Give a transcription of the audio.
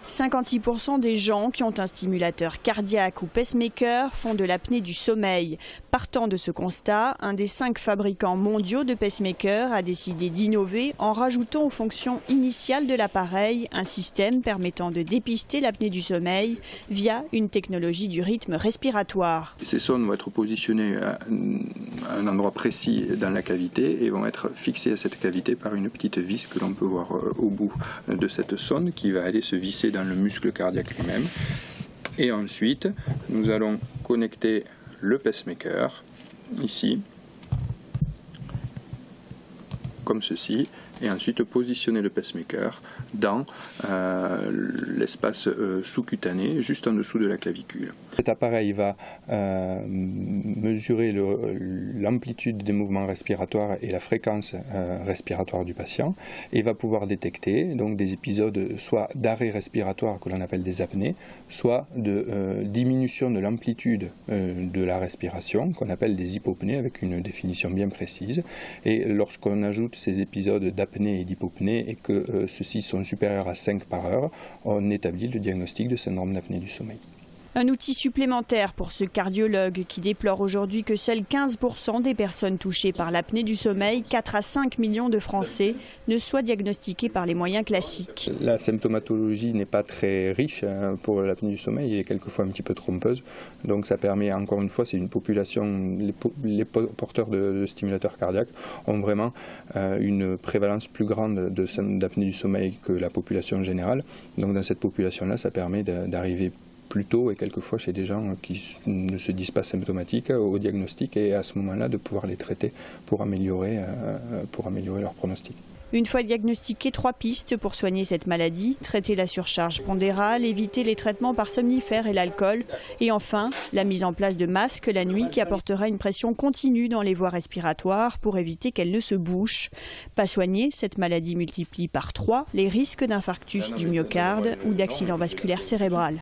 56% des gens qui ont un stimulateur cardiaque ou pacemaker font de l'apnée du sommeil. Partant de ce constat, un des 5 fabricants mondiaux de pacemakers a décidé d'innover en rajoutant aux fonctions initiales de l'appareil un système permettant de dépister l'apnée du sommeil via une technologie du rythme respiratoire. Ces sondes vont être positionnées à un endroit précis dans la cavité et vont être fixées à cette cavité par une petite vis que l'on peut voir au bout de cette sonde qui va aller se visser dans le muscle cardiaque lui-même. Et ensuite, nous allons connecter le pacemaker, ici, comme ceci, et ensuite positionner le pacemaker dans l'espace sous-cutané, juste en dessous de la clavicule. Cet appareil va mesurer l'amplitude des mouvements respiratoires et la fréquence respiratoire du patient et va pouvoir détecter donc des épisodes soit d'arrêt respiratoire que l'on appelle des apnées, soit de diminution de l'amplitude de la respiration qu'on appelle des hypopnées avec une définition bien précise. Et lorsqu'on ajoute ces épisodes d'apnée et d'hypopnée et que ceux-ci sont supérieurs à 5 par heure, on établit le diagnostic de syndrome d'apnée du sommeil. Un outil supplémentaire pour ce cardiologue qui déplore aujourd'hui que seuls 15% des personnes touchées par l'apnée du sommeil, 4 à 5 millions de Français, ne soient diagnostiquées par les moyens classiques. La symptomatologie n'est pas très riche pour l'apnée du sommeil, elle est quelquefois un petit peu trompeuse. Donc ça permet, encore une fois, c'est une population, les porteurs de stimulateurs cardiaques ont vraiment une prévalence plus grande d'apnée du sommeil que la population générale. Donc dans cette population-là, ça permet d'arriver plus tôt et quelquefois chez des gens qui ne se disent pas symptomatiques au diagnostic et à ce moment-là de pouvoir les traiter pour améliorer leur pronostic. Une fois diagnostiqué, 3 pistes pour soigner cette maladie, traiter la surcharge pondérale, éviter les traitements par somnifères et l'alcool et enfin la mise en place de masques la nuit qui apportera une pression continue dans les voies respiratoires pour éviter qu'elles ne se bouchent. Pas soignée, cette maladie multiplie par 3 les risques d'infarctus du myocarde ou d'accident vasculaire cérébral.